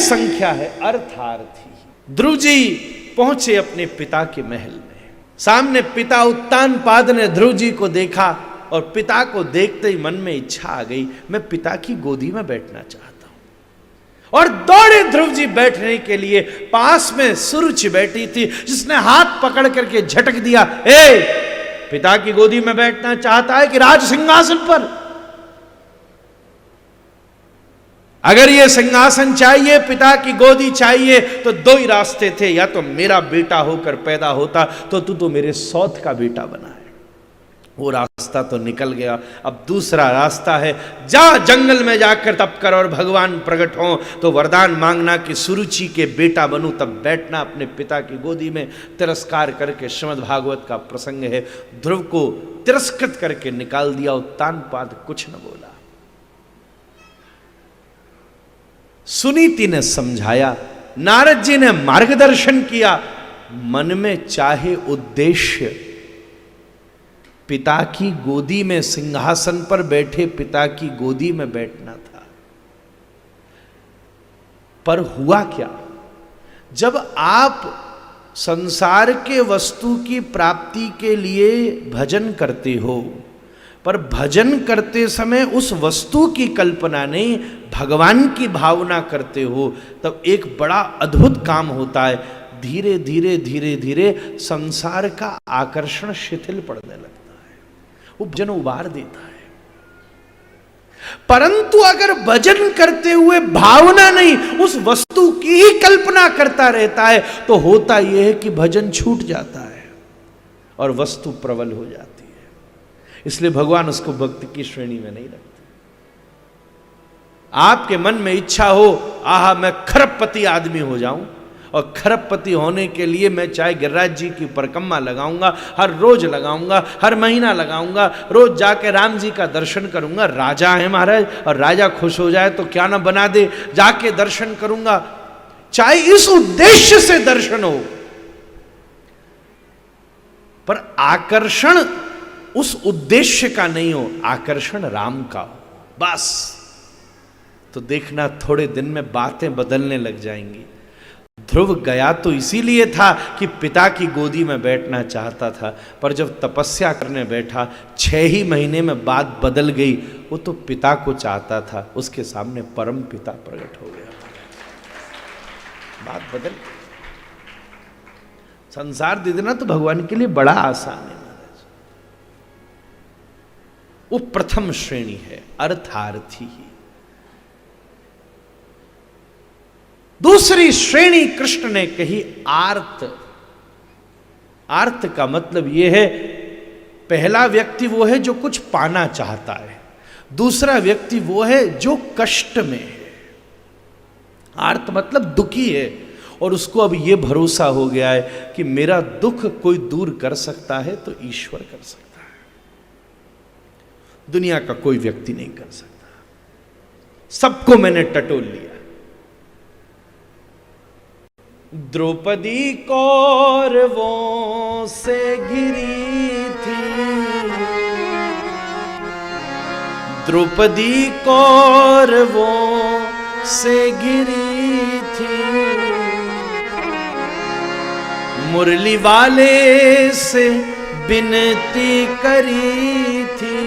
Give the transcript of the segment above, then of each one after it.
संख्या है अर्थार्थी। ध्रुव जी पहुंचे अपने पिता के महल में। सामने पिता उत्तानपाद ने ध्रुव जी को देखा और पिता को देखते ही मन में इच्छा आ गई, मैं पिता की गोदी में बैठना चाहता हूं। और दौड़े ध्रुव जी बैठने के लिए। पास में सुरुचि बैठी थी, जिसने हाथ पकड़ करके झटक दिया, पिता की गोदी में बैठना चाहता है कि राज सिंहासन पर? अगर ये सिंहासन चाहिए, पिता की गोदी चाहिए, तो दो ही रास्ते थे, या तो मेरा बेटा होकर पैदा होता तो तू तो मेरे सौत का बेटा बना है। वो रास्ता तो निकल गया। अब दूसरा रास्ता है, जा जंगल में जाकर तप कर और भगवान प्रकट हो तो वरदान मांगना कि सुरुचि के बेटा बनूं, तब बैठना अपने पिता की गोदी में। तिरस्कार करके श्रीमद् भागवत का प्रसंग है, ध्रुव को तिरस्कृत करके निकाल दिया। उत्तानपाद कुछ न बोला। सुनीति ने समझाया, नारद जी ने मार्गदर्शन किया। मन में चाहे उद्देश्य पिता की गोदी में, सिंहासन पर बैठे पिता की गोदी में बैठना था, पर हुआ क्या? जब आप संसार के वस्तु की प्राप्ति के लिए भजन करते हो, पर भजन करते समय उस वस्तु की कल्पना नहीं, भगवान की भावना करते हो, तब एक बड़ा अद्भुत काम होता है। धीरे धीरे धीरे धीरे संसार का आकर्षण शिथिल पड़ने लगता है, वो भजन उबार देता है। परंतु अगर भजन करते हुए भावना नहीं, उस वस्तु की ही कल्पना करता रहता है, तो होता यह है कि भजन छूट जाता है और वस्तु प्रबल हो जाती है। इसलिए भगवान उसको भक्ति की श्रेणी में नहीं रखते। आपके मन में इच्छा हो, आहा मैं खरबपति आदमी हो जाऊं, और खरबपति होने के लिए मैं चाहे गिरिराज जी की परिक्रमा लगाऊंगा, हर रोज लगाऊंगा, हर महीना लगाऊंगा, रोज जाके राम जी का दर्शन करूंगा। राजा है महाराज, और राजा खुश हो जाए तो क्या ना बना दे, जाके दर्शन करूंगा। चाहे इस उद्देश्य से दर्शन हो, पर आकर्षण उस उद्देश्य का नहीं हो, आकर्षण राम का हो, बस, तो देखना थोड़े दिन में बातें बदलने लग जाएंगी। ध्रुव गया तो इसीलिए था कि पिता की गोदी में बैठना चाहता था, पर जब तपस्या करने बैठा 6 ही महीने में बात बदल गई। वो तो पिता को चाहता था, उसके सामने परम पिता प्रकट हो गया, बात बदल। संसार दे देना तो भगवान के लिए बड़ा आसान है। वो प्रथम श्रेणी है, अर्थार्थी ही। दूसरी श्रेणी कृष्ण ने कही आर्त। आर्त का मतलब यह है, पहला व्यक्ति वो है जो कुछ पाना चाहता है, दूसरा व्यक्ति वो है जो कष्ट में है। आर्त मतलब दुखी है, और उसको अब यह भरोसा हो गया है कि मेरा दुख कोई दूर कर सकता है तो ईश्वर कर सकता है, दुनिया का कोई व्यक्ति नहीं कर सकता। सबको मैंने टटोल लिया। द्रौपदी कौरवों से घिरी थी, द्रौपदी कौरवों से घिरी थी, मुरली वाले से विनती करी थी,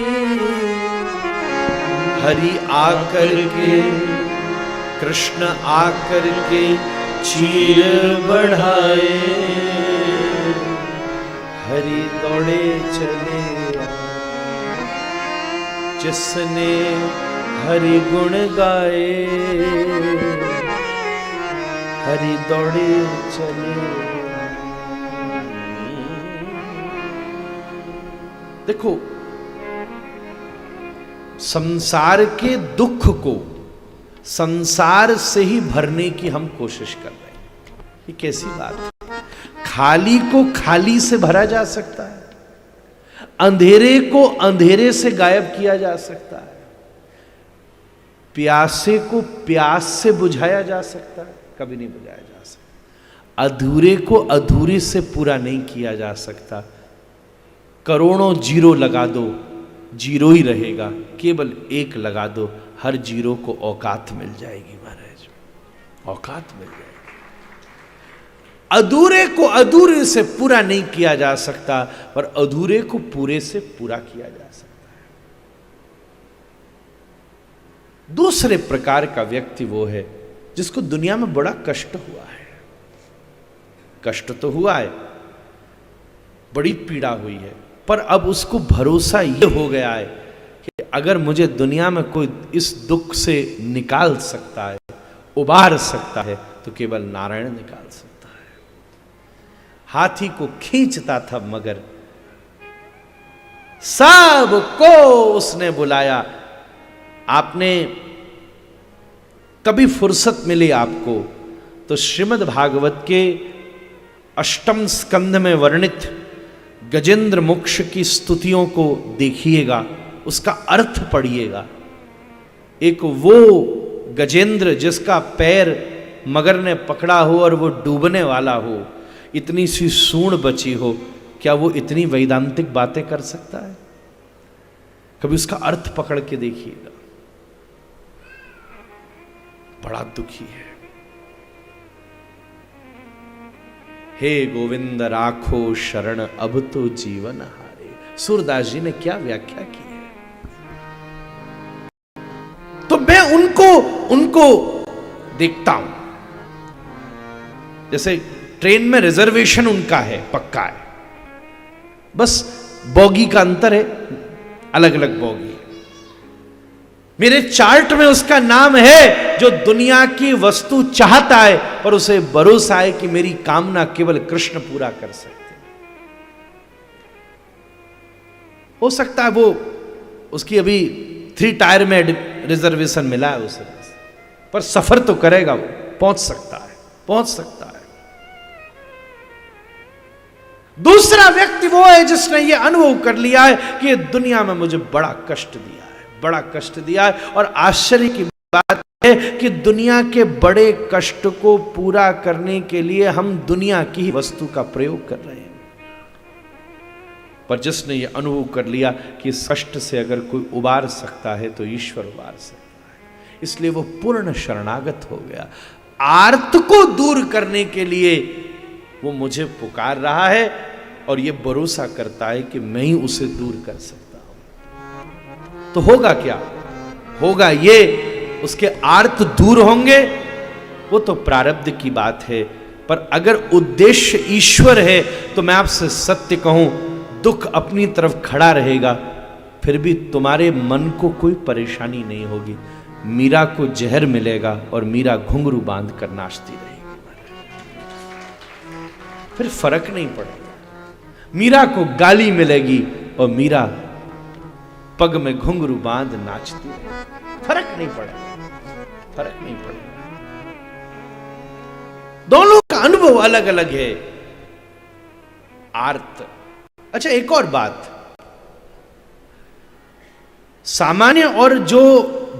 हरि आकर के, कृष्ण आकर के चीर बढ़ाए, हरि दौड़े चले, जिसने हरि गुण गाए, हरि दौड़े चले। देखो, संसार के दुख को संसार से ही भरने की हम कोशिश कर रहे हैं, ये कैसी बात है? खाली को खाली से भरा जा सकता है, अंधेरे को अंधेरे से गायब किया जा सकता है, प्यासे को प्यास से बुझाया जा सकता है, कभी नहीं बुझाया जा सकता। अधूरे को अधूरे से पूरा नहीं किया जा सकता। करोड़ों जीरो लगा दो, जीरो ही रहेगा, केवल एक लगा दो, हर जीरो को औकात मिल जाएगी महाराज। औकात मिल जाएगी। अधूरे को अधूरे से पूरा नहीं किया जा सकता, पर अधूरे को पूरे से पूरा किया जा सकता है। दूसरे प्रकार का व्यक्ति वो है जिसको दुनिया में बड़ा कष्ट हुआ है। कष्ट तो हुआ है, बड़ी पीड़ा हुई है, पर अब उसको भरोसा ये हो गया है कि अगर मुझे दुनिया में कोई इस दुख से निकाल सकता है, उबार सकता है, तो केवल नारायण निकाल सकता है। हाथी को खींचता था मगर सबको उसने बुलाया। आपने कभी फुर्सत मिली आपको तो श्रीमद् भागवत के अष्टम स्कंध में वर्णित गजेंद्र मोक्ष की स्तुतियों को देखिएगा, उसका अर्थ पढ़िएगा। एक वो गजेंद्र जिसका पैर मगर ने पकड़ा हो और वो डूबने वाला हो, इतनी सी सूंड बची हो, क्या वो इतनी वैदांतिक बातें कर सकता है? कभी उसका अर्थ पकड़ के देखिएगा। बड़ा दुखी है। हे गोविंद राखो शरण अब तो जीवन हारे। सूरदास जी ने क्या व्याख्या की है। तो मैं उनको देखता हूं, जैसे ट्रेन में रिजर्वेशन उनका है, पक्का है, बस बोगी का अंतर है, अलग अलग बोगी। मेरे चार्ट में उसका नाम है जो दुनिया की वस्तु चाहता है, पर उसे भरोसा है कि मेरी कामना केवल कृष्ण पूरा कर सकते हैं। हो सकता है वो उसकी अभी 3 टायर में रिजर्वेशन मिला है उसे, पर सफर तो करेगा, वो पहुंच सकता है, पहुंच सकता है। दूसरा व्यक्ति वो है जिसने ये अनुभव कर लिया है कि ये दुनिया में मुझे बड़ा कष्ट दिया है, बड़ा कष्ट दिया है, और आश्चर्य की बात है कि दुनिया के बड़े कष्ट को पूरा करने के लिए हम दुनिया की ही वस्तु का प्रयोग कर रहे हैं। पर जिसने ये अनुभव कर लिया कि इस कष्ट से अगर कोई उबार सकता है तो ईश्वर उबार सकता है, इसलिए वो पूर्ण शरणागत हो गया। आर्त को दूर करने के लिए वो मुझे पुकार रहा है और ये भरोसा करता है कि मैं ही उसे दूर कर सकता हूं। तो होगा क्या? होगा ये, उसके आर्त दूर होंगे, वो तो प्रारब्ध की बात है। पर अगर उद्देश्य ईश्वर है तो मैं आपसे सत्य कहूं, दुख अपनी तरफ खड़ा रहेगा, फिर भी तुम्हारे मन को कोई परेशानी नहीं होगी। मीरा को जहर मिलेगा और मीरा घुंघरू बांध कर नाचती रहेगी, फिर फर्क नहीं पड़ेगा। मीरा को गाली मिलेगी और मीरा पग में घुंघरू बांध नाचती रहेगी, फर्क नहीं पड़ेगा, फर्क नहीं पड़ेगा। दोनों का अनुभव अलग अलग है। आर्त। अच्छा, एक और बात, सामान्य और जो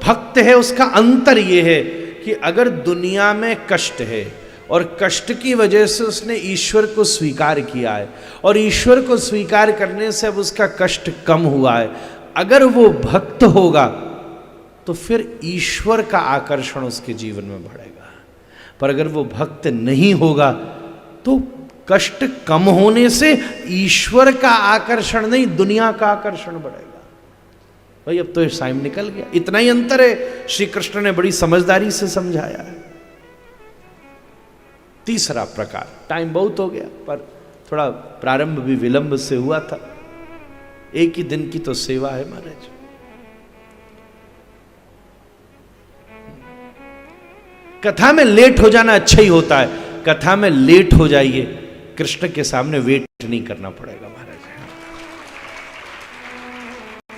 भक्त है उसका अंतर यह है कि अगर दुनिया में कष्ट है और कष्ट की वजह से उसने ईश्वर को स्वीकार किया है और ईश्वर को स्वीकार करने से अब उसका कष्ट कम हुआ है, अगर वो भक्त होगा तो फिर ईश्वर का आकर्षण उसके जीवन में बढ़ेगा। पर अगर वो भक्त नहीं होगा तो कष्ट कम होने से ईश्वर का आकर्षण नहीं, दुनिया का आकर्षण बढ़ेगा। भाई अब तो ये टाइम निकल गया, इतना ही अंतर है। श्री कृष्ण ने बड़ी समझदारी से समझाया है। तीसरा प्रकार, टाइम बहुत हो गया पर थोड़ा प्रारंभ भी विलंब से हुआ था, एक ही दिन की तो सेवा है महाराज। कथा में लेट हो जाना अच्छा ही होता है, कथा में लेट हो जाइए, कृष्ण के सामने वेट नहीं करना पड़ेगा महाराज।